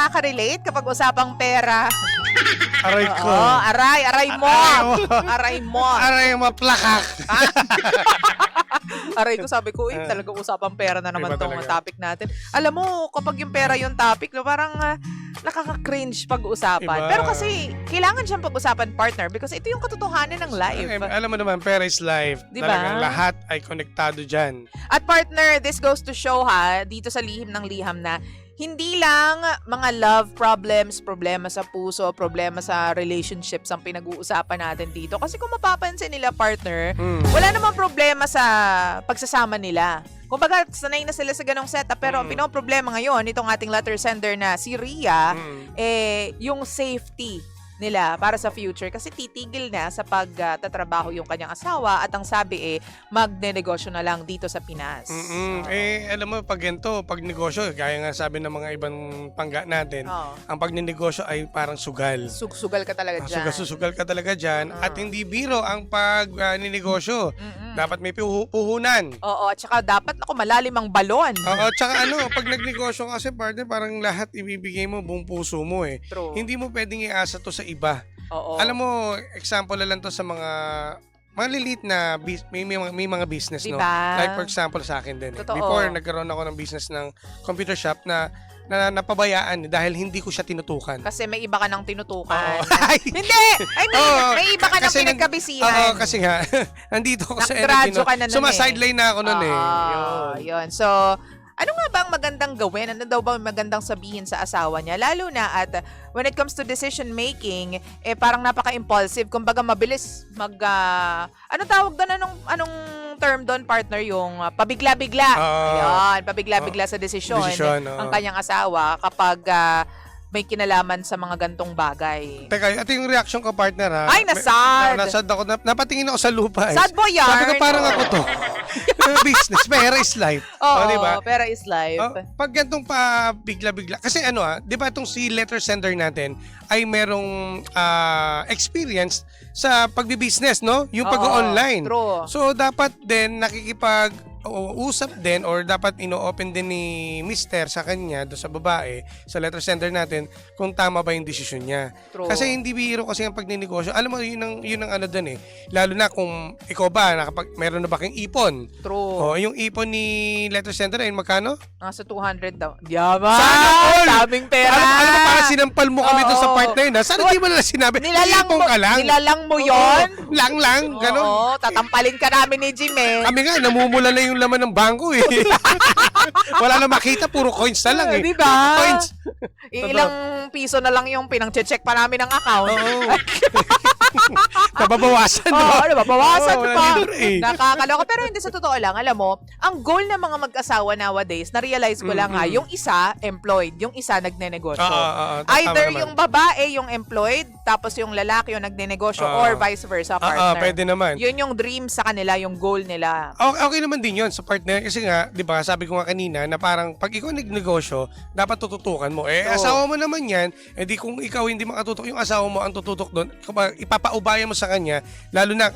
nakaka-relate kapag usapang pera? Aray ko. Oo, aray mo. Aray mo. Aray maplakak. Aray ko, sabi ko, talagang usapang pera na naman Iba tong talaga. topic natin. Alam mo, kapag yung pera yung topic, no, parang nakaka-cringe pag-usapan. Iba. Pero kasi, kailangan siyang pag-usapan, partner, because ito yung katotohanan ng life. Alam mo naman, pera is life. Diba? Talagang lahat ay konektado dyan. At partner, this goes to show dito sa lihim ng liham na hindi lang mga love problems, problema sa puso, problema sa relationships ang pinag-uusapan natin dito. Kasi kung mapapansin nila, partner, wala namang problema sa pagsasama nila. Kumbaga, sanay na sila sa ganong setup. Pero ang pinoproblema ngayon, itong ating letter sender na si Ria, yung safety nila para sa future kasi titigil na sa pagtatrabaho yung kanyang asawa at ang sabi magne-negosyo na lang dito sa Pinas. Alam mo, pag ganito, pag negosyo, gaya nga sabi ng mga ibang pangga natin, ang pagnenegosyo ay parang sugal. Sugal ka talaga dyan. Sugal ka talaga dyan. At hindi biro ang pag-ninegosyo. Dapat may puhunan. Oo, at saka dapat malalim ang balon. Oo, tsaka pag nagnegosyo kasi partner, parang lahat ibibigay mo buong puso mo True. Hindi mo pwedeng iasa to sa iba. Oo. Alam mo, example na lang to sa mga maliliit na may mga business, diba? no? Like for example sa akin din. Totoo. Before nagkaroon ako ng business ng computer shop na napabayaan dahil hindi ko siya tinutukan. Kasi may iba ka nang tinutukan. Hindi! May iba ka nang pinagkabisihan. Oo, kasi nga, nandito ako sa Nakgradyo ka na nun Sumasideline na ako nun Yun. So, ano nga ba ang magandang gawin? Ano daw ba ang magandang sabihin sa asawa niya? Lalo na at when it comes to decision making, parang napaka-impulsive. Kumbaga mabilis ano tawag doon? Anong term doon, partner? Yung pabigla-bigla. Ayan, pabigla-bigla sa desisyon ang kanyang asawa kapag may kinalaman sa mga gantong bagay. Teka, ito yung reaction ko, partner, ha? Ay, nasad! Nasad ako. Napatingin ako sa lupa. Sad boy yarn! Sabi ko, parang ako to. Business, pera is life. Oo, diba? pera is life. Pag gantong pa bigla-bigla, kasi di ba itong si letter sender natin ay merong experience sa pagbibusiness, no? Yung pag-online. True. So, dapat din usap din or dapat ino-open din ni Mister sa kanya, do sa babae, sa letter sender natin, kung tama ba yung desisyon niya. True. Kasi hindi biro kasi ang pagninegosyo. Alam mo, yun ang ano dun Lalo na kung ikaw ba, meron na ba kang ipon? True. Yung ipon ni letter sender ay magkano? Nasa 200 daw. Yaman! Sana all! Daming pera! Alam mo, parang sinampal mo kami doon sa part na yun. Sana di mo na sinabi, ipon ka lang. Nilalang mo yun? Lang, gano'n. Oo, tatampalin ka namin ni Jim Kami nga, namumula na yung laman ng bangko Wala na makita, puro coins na lang Diba? Coins. Ilang piso na lang yung pinang-check pa namin ng account. Oo. Nababawasan, nababawasan pa. Nakakaloka. Pero hindi sa totoo lang, alam mo, ang goal ng mga mag-asawa nowadays, na-realize ko lang yung isa, employed, yung isa nagnenegosyo. Either yung babae yung employed, tapos yung lalaki yung nagnenegosyo, or vice versa, partner. Pwede naman. Yun yung dream sa kanila, yung goal nila. Okay naman din yun sa partner. Kasi nga, di ba, sabi ko nga kanina, na parang pag ikaw nagnegosyo, dapat tututukan mo. Asawa mo naman yan, di kung ikaw hindi makatutok, yung asawa mo ang tututok doon, ipapaubaya mo sa kanya, lalo na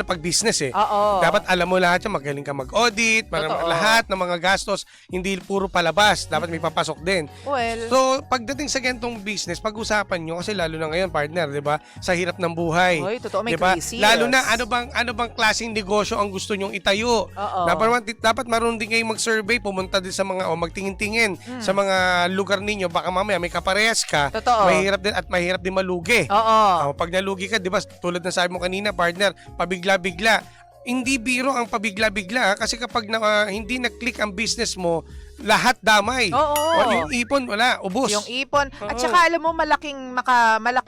pag business Oo. Dapat alam mo lahat yan, magaling ka mag-audit, lahat ng mga gastos, hindi puro palabas, dapat may papasok din. Well, So, pagdating sa ganitong business, pag-usapan nyo, kasi lalo na ngayon, partner, di ba, sa hirap ng buhay. Oy, totoo, may diba? crisis. Lalo na, ano bang klaseng negosyo ang gusto nyong itayo? Oo. Dapat marunong din kayong mag-survey, pumunta din sa mga, magtingin-tingin sa mga lugar ninyo, baka mamaya may kaparehas ka, Totoo. mahirap din malugi. Oo. Pag nalugi ka, di ba, tulad ng sabi mo kanina, partner, pabigla-bigla. Hindi biro ang pabigla-bigla kasi kapag hindi na-click ang business mo, lahat damay. Oo. Yung ipon, wala, ubos. Yung ipon. At saka alam mo, malaki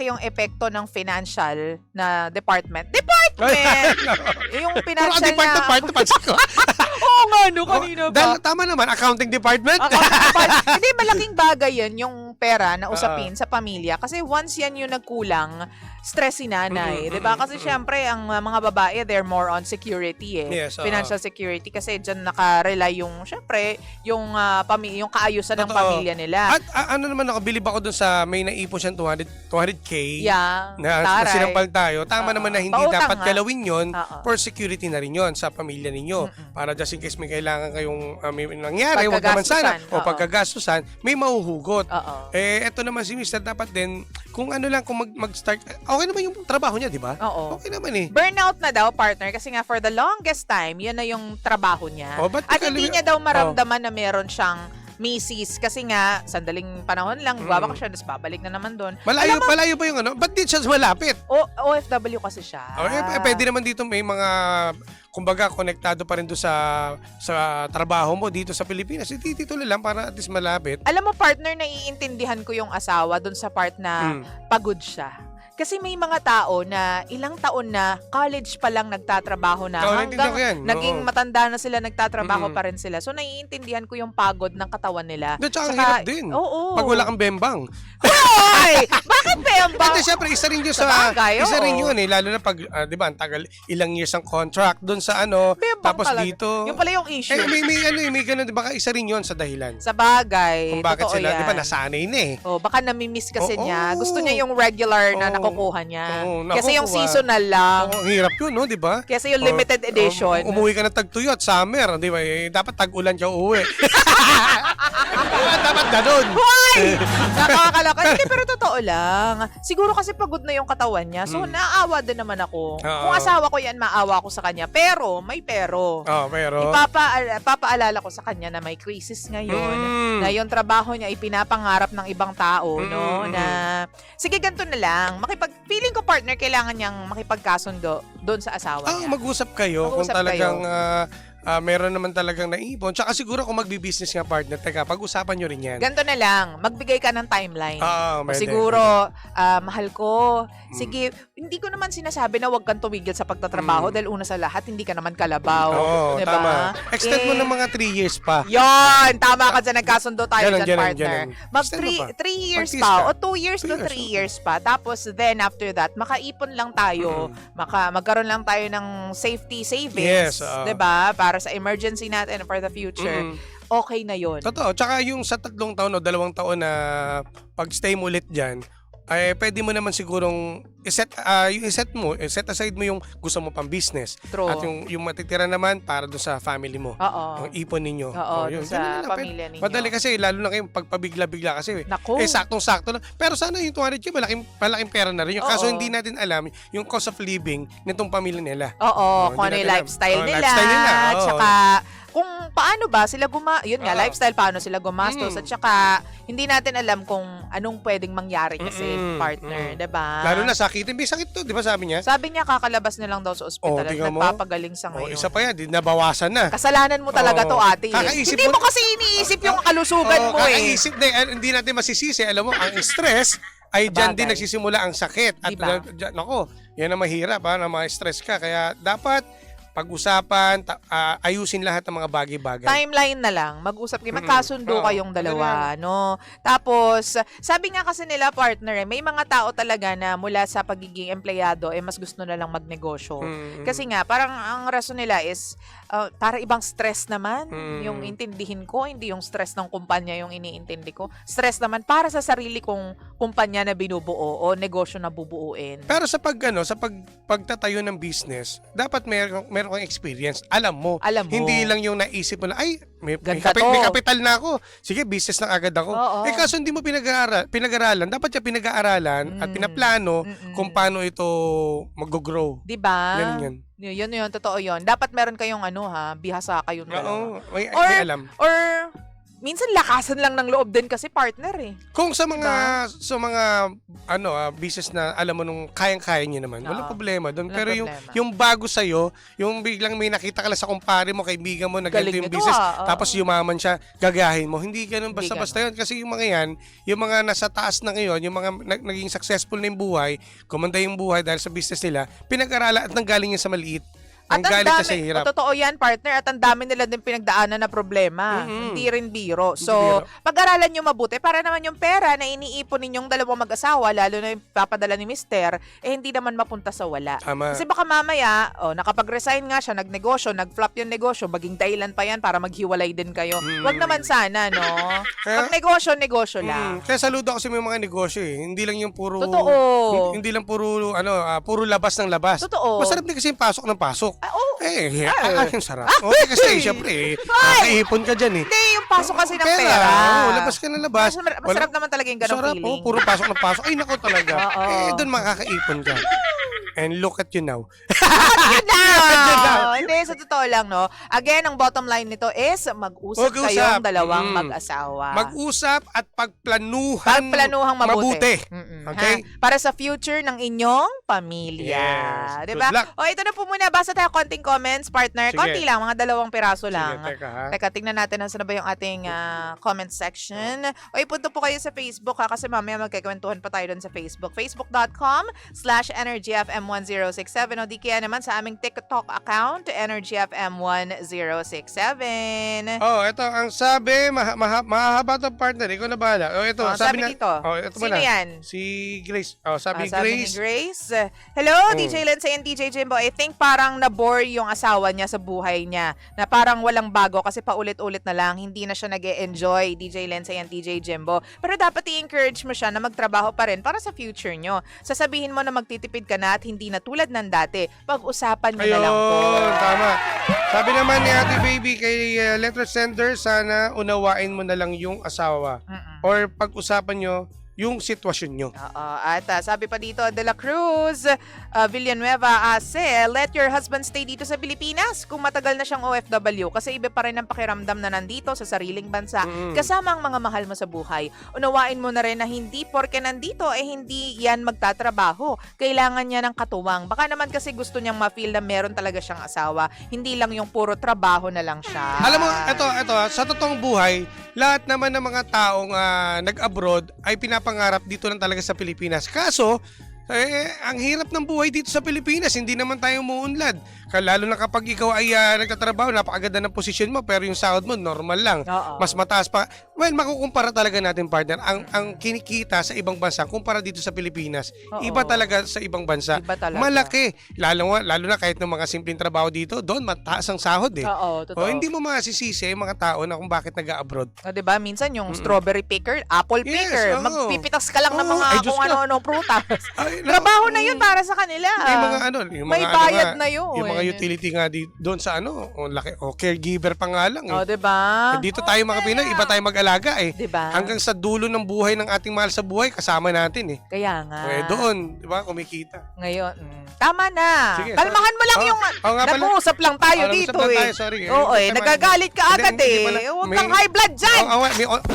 yung epekto ng financial na department. Yung financial Oo nga, kanina ba? Tama naman, accounting department. Hindi, malaking bagay yan, yung pera na usapin sa pamilya. Kasi once yan yung nagkulang, stress si nanay. Diba? Kasi syempre, ang mga babae, they're more on security Yes, financial security. Kasi dyan nakarely yung, syempre, yung kaayusan ng pamilya nila. At naman ako, bilib ako dun sa may naipon siyang 200K Yeah, na sinampal tayo. Tama naman na hindi Pautang, dapat galawin yon Oo. for security na rin yon sa pamilya ninyo. Para just in case case may kailangan kayong may nangyari, wag naman sana, o pagkagastusan, may mahuhugot. Eto naman si Mr. dapat din, kung ano lang, kung mag-start, okay naman yung trabaho niya, di ba? Oo. Okay naman eh. Burnout na daw, partner, kasi nga for the longest time, yun na yung trabaho niya. At hindi niya daw maramdaman na meron siyang misis kasi nga sandaling panahon lang babakasyon tapos babalik na naman doon. Malayo ba yung ano? Ba't di siya malapit? OFW kasi siya. Pwede naman dito may mga kumbaga konektado pa rin doon sa trabaho mo dito sa Pilipinas. Dito lang para at least malapit. Alam mo, partner, naiintindihan ko yung asawa doon sa part na pagod siya. Kasi may mga tao na ilang taon na college pa lang nagtatrabaho na hanggang naging matanda na sila, nagtatrabaho pa rin sila. So, naiintindihan ko yung pagod ng katawan nila. Tsaka ang hirap din. Pag wala kang bembang. Hoy! Bakit bembang? Kasi syempre, isa rin yun eh. Lalo na pag, di ba, ang tagal, ilang years ang contract doon sa ano. Bembang tapos talaga. dito. Yung pala yung issue. May ganun, di ba? Isa rin yun sa dahilan. Sa bagay. Kung bakit sila, yan. di ba, nasanay na eh. Baka namimiss kasi niya. Gusto niya yung regular na nakukuha niya. Kasi yung seasonal lang. Ang hirap yun, no? Di ba? Kasi yung limited edition. Umuwi ka na tag-tuyo at summer, di ba? Dapat tag-ulan ka uuwi. Dapat ganun. Hoy! Nakakaloka. Hindi, pero totoo lang. Siguro kasi pagod na yung katawan niya. So, naawa din naman ako. Kung asawa ko yan, maawa ko sa kanya. Pero, may pero. Pero? Papaalala ko sa kanya na may crisis ngayon. Na yung trabaho niya ipinapangarap ng ibang tao, no? Na, sige, ganito na lang. Feeling ko, partner, kailangan niyang makipagkasundo doon sa asawa niya. Mag-usap kayo kung talagang meron naman talagang naipon. Tsaka siguro kung magbi-business nga, partner, teka, pag-usapan nyo rin yan. Ganito na lang, magbigay ka ng timeline. Pwede. Siguro, mahal ko, sige, hindi ko naman sinasabi na huwag kang tumigil sa pagtatrabaho dahil una sa lahat, hindi ka naman kalabaw. Oo, diba? Tama. Extend mo ng mga 3 years pa. Yon, tama ka dyan, nagkasundo tayo dyan, partner. Mag Extend mo 3 years pa, o 2 years to 3 years pa. Tapos then, after that, makaipon lang tayo, magkaroon lang tayo ng safety savings. Yes, diba? Para sa emergency natin for the future. Okay na yon. Totoo. Tsaka yung sa 3 taon o 2 taon na pag-stay mo ulit dyan, ay pwede mo naman sigurong set aside mo yung gusto mo pang business. True. At yung matitira naman para doon sa family mo. Oo. Yung ipon ninyo. Oo, yun. sa pamilya ninyo. Madali kasi, lalo na kayo pagpabigla-bigla kasi. Naku. Saktong-sakto lang. Pero sana yung 200K, malaking pera na rin. Yung kaso hindi natin alam yung cost of living nitong pamilya nila. Kung ano yung lifestyle nila. At saka, kung paano ba sila lifestyle, paano sila gumastos. At saka, hindi natin alam kung anong pwedeng mangyari kasi, partner. Diba? Lalo na sakitin. May sakit to, di ba sabi niya? Sabi niya, kakalabas na lang daw sa ospital at nagpapagaling sa ngayon. Isa pa yan, nabawasan na. Kasalanan mo talaga to, ate. Hindi mo kasi iniisip yung kalusugan mo kakaisip na, hindi natin masisisi. Alam mo, ang stress ay dyan din nagsisimula ang sakit. At diba? Nako, yan ang mahirap na ma-stress ka. Kaya dapat pag-usapan, ayusin lahat ng mga bagay-bagay. Timeline na lang. Mag-usap kayo. Magkasundo kayong dalawa, no? Tapos, sabi nga kasi nila, partner, may mga tao talaga na mula sa pagiging empleyado, mas gusto na lang magnegosyo. Kasi nga, parang ang rason nila is, para ibang stress naman. Yung intindihin ko, hindi yung stress ng kumpanya yung iniintindi ko. Stress naman para sa sarili kong kumpanya na binubuo o negosyo na bubuuin. Pero sa pagtatayo ng business, dapat meron kang experience. Alam mo. Hindi lang yung naisip mo na, ay, may kapital na ako. Sige, business na agad ako. Kaso hindi mo pinag-aralan. Dapat siya pinag-aaralan at pinaplano kung paano ito mag-grow. Diba? Ganun yan. Yun, totoo yun. Dapat meron kayong bihasa kayong dalawa. May alam. Or, minsan lakasan lang ng loob din kasi, partner eh. Kung sa mga business na alam mo nung kayang-kaya niyo naman, walang problema doon. Pero yung bago sa yung biglang may nakita ka lang sa kumpare mo, kaibigan mo na ganito yung business, tapos yumaman siya, gagahin mo. Hindi ganun basta-basta yun. Kasi yung mga yan, yung mga nasa taas na ngayon, yung mga naging successful na yung buhay, kumanda yung buhay dahil sa business nila, pinag-aralan at nanggaling yan sa maliit. Ang galit na sa hirap. Totoo yan, partner. At ang dami nila din pinagdaanan na problema. Hindi rin biro. So, pag-aralan nyo mabuti para naman yung pera na iniipon ninyong dalawang mag-asawa, lalo na yung papadala ni mister, hindi naman mapunta sa wala. Tama. Kasi baka mamaya, nakapag-resign nga siya, nagnegosyo, nag-flop yung negosyo, maging dahilan pa yan para maghiwalay din kayo. Wag naman sana, no? Pag negosyo lang. Kaya saludo kasi may mga negosyo eh. Hindi lang yung puro... Totoo. Hindi lang puro labas ng labas. Totoo. Masarap din kasi yung pasok ng pasok. Ang sarap. Okay, kasi syempre, nakaipon ka dyan eh. Hindi, yung pasok kasi ng Pera. pera. Labas ka na labas. Masarap naman talaga yung ganong Sarap, feeling. puro pasok na pasok. Ay, nako talaga. Oo. Doon makakaipon ka. And look at you now. Yun na! Hindi, sa totoo lang, no? Again, ang bottom line nito is mag-usap kayong dalawang mag-asawa. Mag-usap at pagplanuhang Pagplanuhang mabuti. Okay? Ha? Para sa future ng inyong pamilya. Yes. Diba? Good luck. O, ito na po muna. Basta tayo konting comments, partner. Sige. Konti lang, mga 2 piraso lang. Sige, teka ha. Teka, tingnan natin nasa na ba yung ating comment section. O, ipunto po kayo sa Facebook ha, kasi mamaya magkikwentuhan pa tayo doon sa Facebook. Facebook.com/EnergyFM1067 o di kaya naman sa aming TikTok account, EnergyFM1067. Oh, ito ang sabi, mahahaba to partner. Ikaw na bahala. Oh, ito, Sabi dito. Oh, ito Sino muna. yan? Si Grace. Oh, sabi Sabi ni Grace. Grace. Hello, DJ Lindsay and DJ Jimbo. I think parang na-bore yung asawa niya sa buhay niya. Na parang walang bago kasi paulit-ulit na lang. Hindi na siya nag-e-enjoy, DJ Lindsay and DJ Jimbo. Pero dapat i-encourage mo siya na magtrabaho pa rin para sa future nyo. Sasabihin mo na magtitipid ka na at hindi na tulad ng dati. Pag-usapan nyo na lang po. Ayun, tama. Sabi naman ni Ate Baby kay letter sender, sana unawain mo na lang yung asawa. Or pag-usapan nyo yung sitwasyon nyo. Oo. At sabi pa dito, De La Cruz, Villanueva, let your husband stay dito sa Pilipinas kung matagal na siyang OFW kasi iba pa rin ang pakiramdam na nandito sa sariling bansa kasama ang mga mahal mo sa buhay. Unawain mo na rin na hindi porke nandito hindi yan magtatrabaho. Kailangan niya ng katuwang. Baka naman kasi gusto niyang ma-feel na meron talaga siyang asawa. Hindi lang yung puro trabaho na lang siya. Alam mo, ito, sa totoong buhay, lahat naman ng mga taong nag-abroad ay pinapangarap dito lang talaga sa Pilipinas. Kaso, ang hirap ng buhay dito sa Pilipinas, hindi naman tayo umuunlad. Lalo na kapag ikaw ay nagtatrabaho, napakaganda ng posisyon mo, pero yung sahod mo, normal lang. Oo. Mas mataas pa. Well, makukumpara talaga natin, partner, ang kinikita sa ibang bansa kumpara dito sa Pilipinas. Oo. Iba talaga sa ibang bansa. Iba talaga. Malaki. Lalo na kahit ng mga simpleng trabaho dito, doon mataas ang sahod eh. Oo, totoo. Hindi mo masisisi yung mga tao na kung bakit nag-abroad. O, diba? Minsan yung strawberry picker, apple Yes, picker, oo. magpipitas ka lang ng Oo, mga ay, Diyos kung ko. ano-ano prutas. Ay, Trabaho na yun para sa kanila. Yung May mga bayad nga, na yun. Yung mga utility nga doon sa caregiver pa nga lang eh. O, diba? Dito tayo mga Pinoy, iba tayo mag-alaga eh. Diba? Hanggang sa dulo ng buhay ng ating mahal sa buhay, kasama natin eh. Kaya nga. Doon, di ba, kumikita. Ngayon, tama na. Sige, Kalmahan mo lang sorry. yung Oo nga pala. nag-uusap lang tayo Nag-uusap dito lang eh. tayo, sorry. Oo eh, nagagalit ka agad Hindi eh. pala. Huwag May- kang high blood dyan.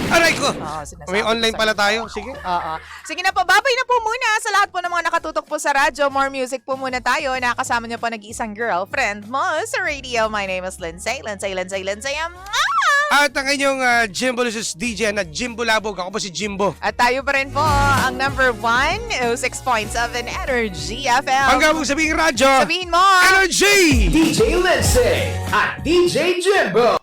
Aray ko! Oo, sinasabi May ko online sa'yo. pala tayo. Sige. Oo. Sige na po, babay na po muna sa lahat po ng mga nakatutok po sa radyo. More music po muna tayo. Nakasama niyo po nag-iisang girlfriend mo sa radio. My name is Lindsay. At ang inyong Jimbo Lucis DJ na Jimbo Labog. Ako po si Jimbo. At tayo pa rin po ang number 1, 6.7 Energy FM. Hanggang mong sabihin radyo. Sabihin mo, Energy! DJ Lindsay at DJ Jimbo.